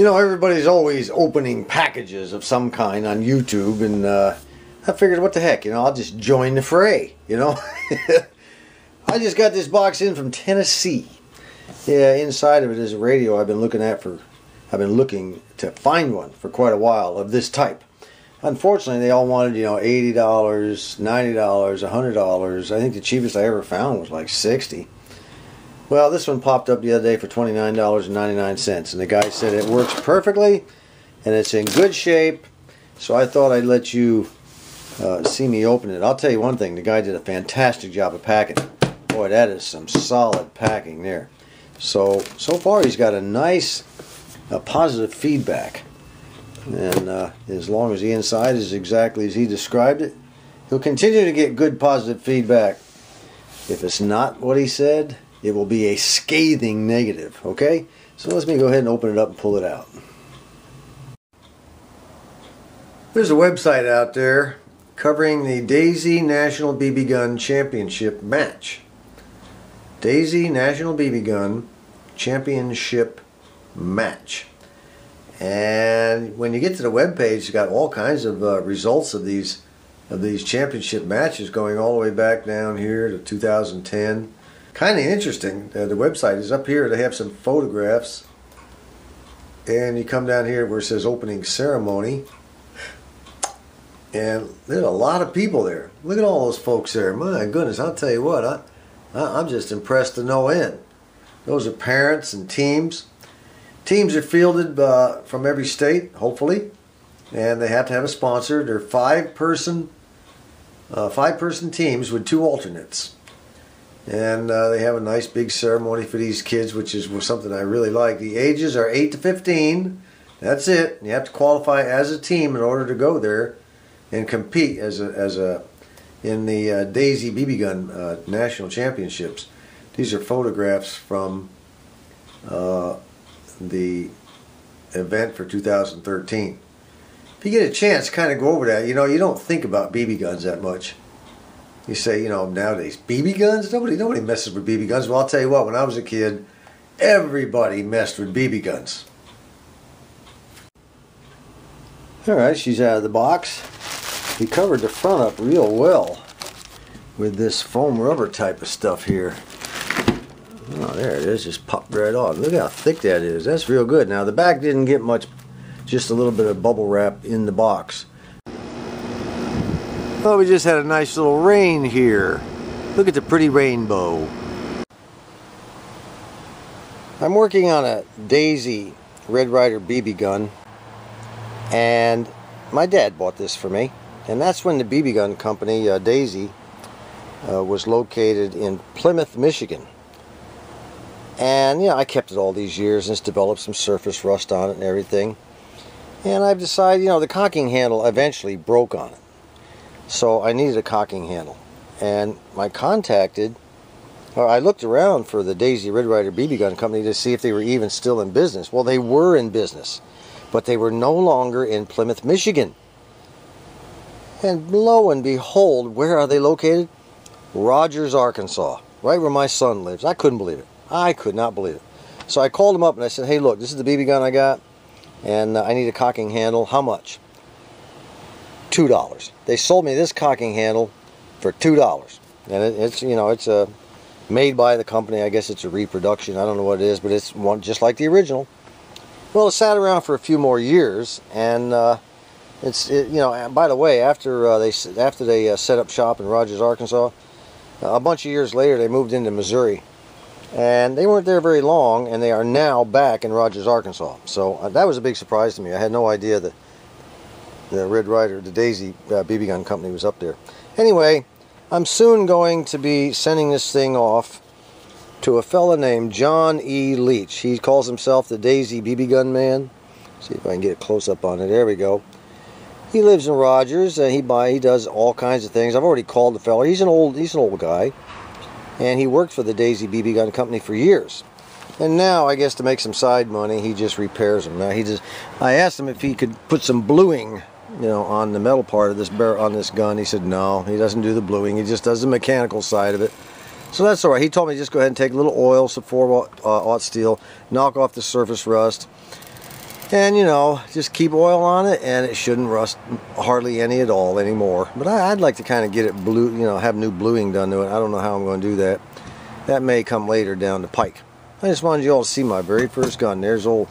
You know, everybody's always opening packages of some kind on YouTube, and I figured, what the heck, you know, I'll just join the fray, you know. I just got this box in from Tennessee. Yeah, inside of it is a radio I've been looking to find one for quite a while of this type. Unfortunately, they all wanted, you know, $80, $90, $100. I think the cheapest I ever found was like $60. Well, this one popped up the other day for $29.99, and the guy said it works perfectly and it's in good shape. So I thought I'd let you see me open it. I'll tell you one thing, the guy did a fantastic job of packing. Boy, that is some solid packing there. So far he's got a nice positive feedback. And as long as the inside is exactly as he described it, he'll continue to get good positive feedback. If it's not what he said, it will be a scathing negative, okay? So let me go ahead and open it up and pull it out. There's a website out there covering the Daisy National BB Gun Championship match. Daisy National BB Gun Championship match. And when you get to the web page, it's got all kinds of results of these championship matches going all the way back down here to 2010. Kind of interesting. The website is up here. They have some photographs. And you come down here where it says opening ceremony. And there's a lot of people there. Look at all those folks there. My goodness, I'll tell you what, I'm just impressed to no end. Those are parents and teams. Teams are fielded from every state, hopefully. And they have to have a sponsor. They're five-person teams with 2 alternates. And they have a nice big ceremony for these kids, which is something I really like. The ages are 8 to 15. That's it. You have to qualify as a team in order to go there and compete in the Daisy BB Gun National Championships. These are photographs from the event for 2013. If you get a chance, kind of go over that. You know, you don't think about BB guns that much. You say, you know, nowadays, BB guns? Nobody messes with BB guns. Well, I'll tell you what, when I was a kid, everybody messed with BB guns. Alright, she's out of the box. We covered the front up real well with this foam rubber type of stuff here. Oh, there it is, just popped right on. Look how thick that is. That's real good. Now, the back didn't get much, just a little bit of bubble wrap in the box. Well, we just had a nice little rain here. Look at the pretty rainbow. I'm working on a Daisy Red Ryder BB gun, and my dad bought this for me. And that's when the BB gun company, Daisy, was located in Plymouth, Michigan. And, you know, I kept it all these years, and it's developed some surface rust on it and everything. And I've decided, you know, the cocking handle eventually broke on it. So I needed a cocking handle. And I looked around for the Daisy Red Ryder BB gun company to see if they were even still in business. Well, they were in business, but they were no longer in Plymouth, Michigan. And lo and behold, where are they located? Rogers, Arkansas, right where my son lives. I couldn't believe it. I could not believe it. So I called them up and I said, hey, look, this is the BB gun I got, and I need a cocking handle. How much? $2. They sold me this cocking handle for $2. And it's, you know, it's made by the company. I guess it's a reproduction. I don't know what it is, but it's one just like the original. Well, it sat around for a few more years, and you know, by the way, after they set up shop in Rogers, Arkansas, a bunch of years later they moved into Missouri, and they weren't there very long, and they are now back in Rogers, Arkansas. So that was a big surprise to me. I had no idea that the Red Ryder, the Daisy BB gun company was up there. Anyway, I'm soon going to be sending this thing off to a fella named John E. Leach. He calls himself the Daisy BB gun man. See if I can get a close-up on it. There we go. He lives in Rogers, and he does all kinds of things. I've already called the fella. He's an old guy, and he worked for the Daisy BB gun company for years. And now, I guess to make some side money, he just repairs them. Now I asked him if he could put some bluing, you know, on the metal part of this on this gun. He said no, he doesn't do the bluing. He just does the mechanical side of it. So that's all right. He told me just go ahead and take a little oil, some 4-aught steel, knock off the surface rust. And you know, just keep oil on it and it shouldn't rust hardly any at all anymore. But I'd like to kind of get it blue, you know, have new bluing done to it. I don't know how I'm going to do that. That may come later down the pike. I just wanted you all to see my very first gun. There's old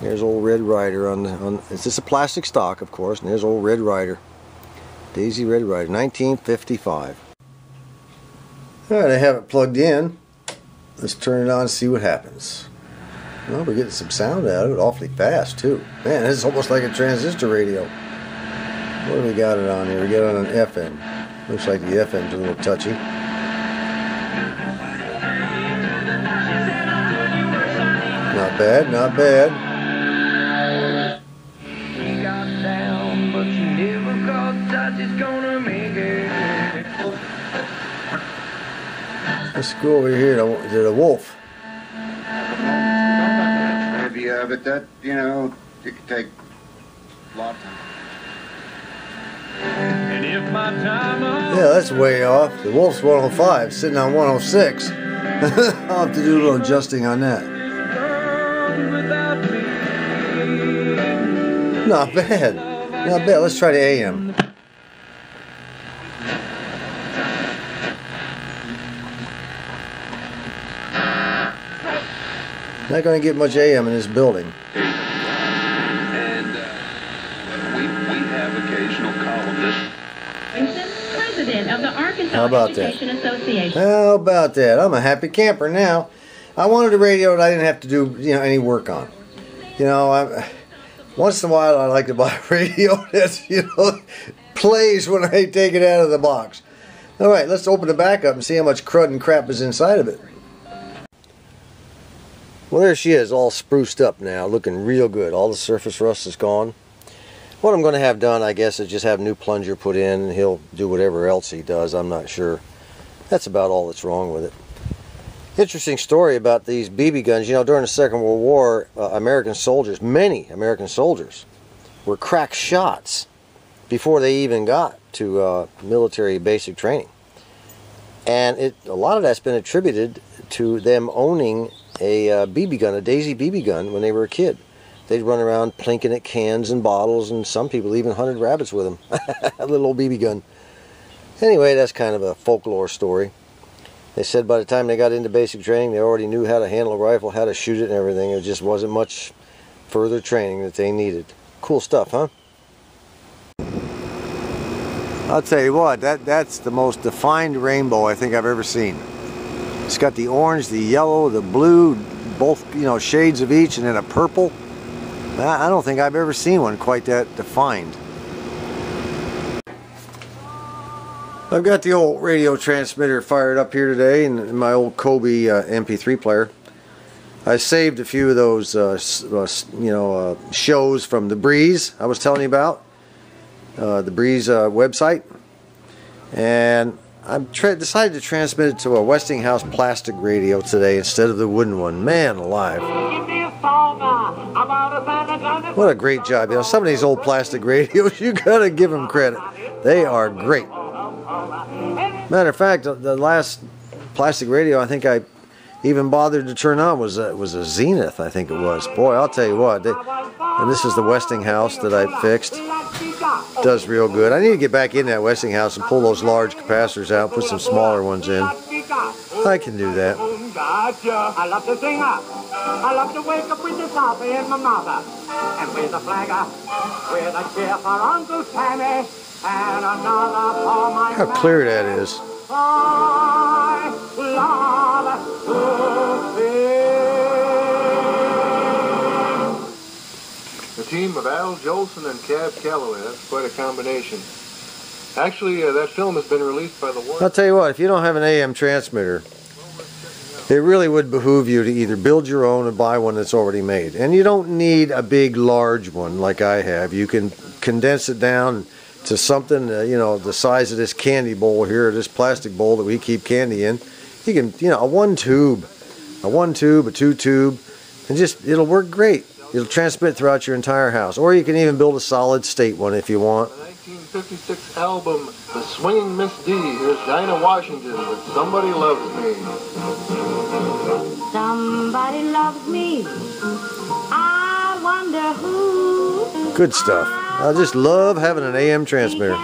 Red Ryder on it's just a plastic stock, of course, and there's old Red Ryder. Daisy Red Ryder, 1955. Alright, I have it plugged in. Let's turn it on and see what happens. Well, we're getting some sound out of it awfully fast, too. Man, this is almost like a transistor radio. What do we got it on here? We got it on an FM. Looks like the FM's a little touchy. Not bad, not bad. Let's go over here to the wolf. But that, you know, it could take a lot of time. And if my time yeah, that's way off. The wolf's 105, sitting on 106. I'll have to do a little adjusting on that. Not bad. Not bad. Let's try the AM. Not going to get much AM in this building. And we have occasional columnists. President of the Arkansas How about Education that? Association. How about that? I'm a happy camper now. I wanted a radio that I didn't have to do, you know, any work on. You know, once in a while I like to buy a radio that, you know, plays when I take it out of the box. All right, let's open the back up and see how much crud and crap is inside of it. Well, there she is, all spruced up now, looking real good. All the surface rust is gone. What I'm going to have done, I guess, is just have a new plunger put in, and he'll do whatever else he does. I'm not sure. That's about all that's wrong with it. Interesting story about these BB guns. You know, during the Second World War, American soldiers, many American soldiers, were crack shots before they even got to military basic training. And a lot of that's been attributed to them owning a BB gun, a Daisy BB gun, when they were a kid. They'd run around plinking at cans and bottles, and some people even hunted rabbits with them. A little old BB gun. Anyway, that's kind of a folklore story. They said by the time they got into basic training, they already knew how to handle a rifle, how to shoot it and everything. It just wasn't much further training that they needed. Cool stuff, huh? I'll tell you what, that's the most defined rainbow I think I've ever seen. It's got the orange, the yellow, the blue, both, you know, shades of each, and then a purple. I don't think I've ever seen one quite that defined. I've got the old radio transmitter fired up here today in my old Kobe MP3 player. I saved a few of those, shows from The Breeze I was telling you about, the Breeze website, and I decided to transmit it to a Westinghouse plastic radio today instead of the wooden one. Man alive. What a great job. You know, some of these old plastic radios, you gotta give them credit. They are great. Matter of fact, the last plastic radio I think I even bothered to turn on was a Zenith, I think it was. Boy, I'll tell you what, and this is the Westinghouse that I fixed. Does real good. I need to get back in that Westinghouse and pull those large capacitors out, put some smaller ones in. I can do that. I love to sing up. I love to wake up with the coffee and my mother. And with a flagger, with a cheer for Uncle Sammy, and another for my How clear that is. I love to sing. A team of Al Jolson and Cab Calloway. That's quite a combination. Actually, that film has been released by the War. I'll tell you what, if you don't have an AM transmitter, it really would behoove you to either build your own or buy one that's already made. And you don't need a big, large one like I have. You can condense it down to something, the size of this candy bowl here, or this plastic bowl that we keep candy in. You can, a one tube, a two tube, and it'll work great. It'll transmit throughout your entire house. Or you can even build a solid state one if you want. The 1956 album, The Swinging Miss D. Here's Dinah Washington with Somebody Loves Me. Somebody loves me. I wonder who. Good stuff. I just love having an AM transmitter.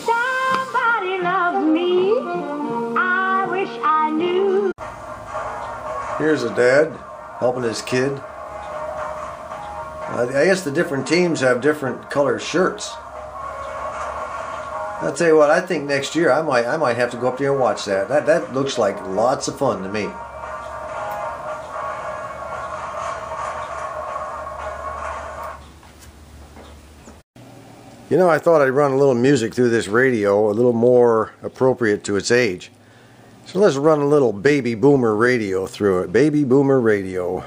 Somebody loves me. I wish I knew. Here's a dad helping his kid. I guess the different teams have different color shirts. I'll tell you what, I think next year I might have to go up there and watch that. That looks like lots of fun to me. You know, I thought I'd run a little music through this radio, a little more appropriate to its age. So let's run a little Baby Boomer radio through it. Baby Boomer radio.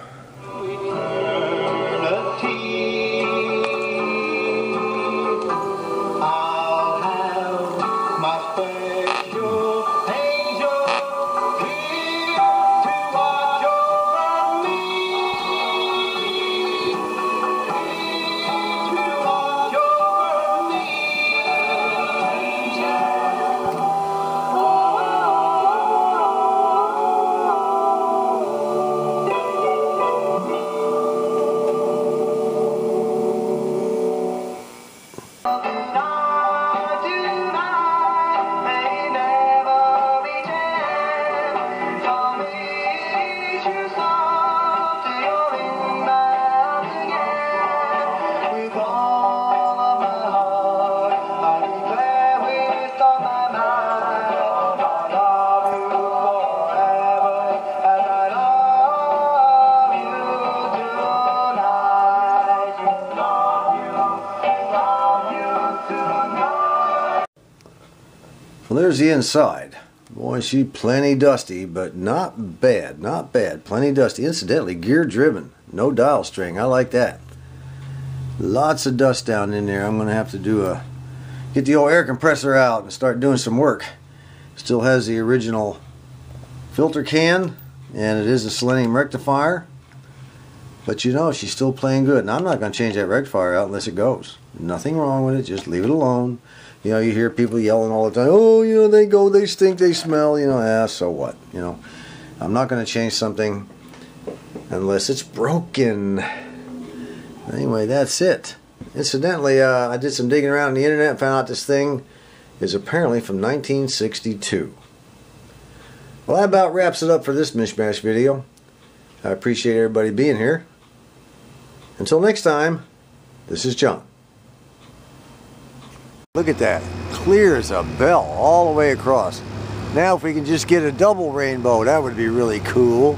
Well, there's the inside. Boy, she's plenty dusty, but not bad, not bad. Plenty dusty. Incidentally, gear driven. No dial string. I like that. Lots of dust down in there. I'm going to have to get the old air compressor out and start doing some work. Still has the original filter can, and it is a selenium rectifier. But you know, she's still playing good. And I'm not going to change that rectifier out unless it goes. Nothing wrong with it. Just leave it alone. You know, you hear people yelling all the time, oh, you know, they go, they stink, they smell, you know, so what? You know, I'm not going to change something unless it's broken. Anyway, that's it. Incidentally, I did some digging around on the internet and found out this thing is apparently from 1962. Well, that about wraps it up for this Mish-Mash video. I appreciate everybody being here. Until next time, this is John. Look at that. Clear as a bell all the way across. Now if we can just get a double rainbow, that would be really cool.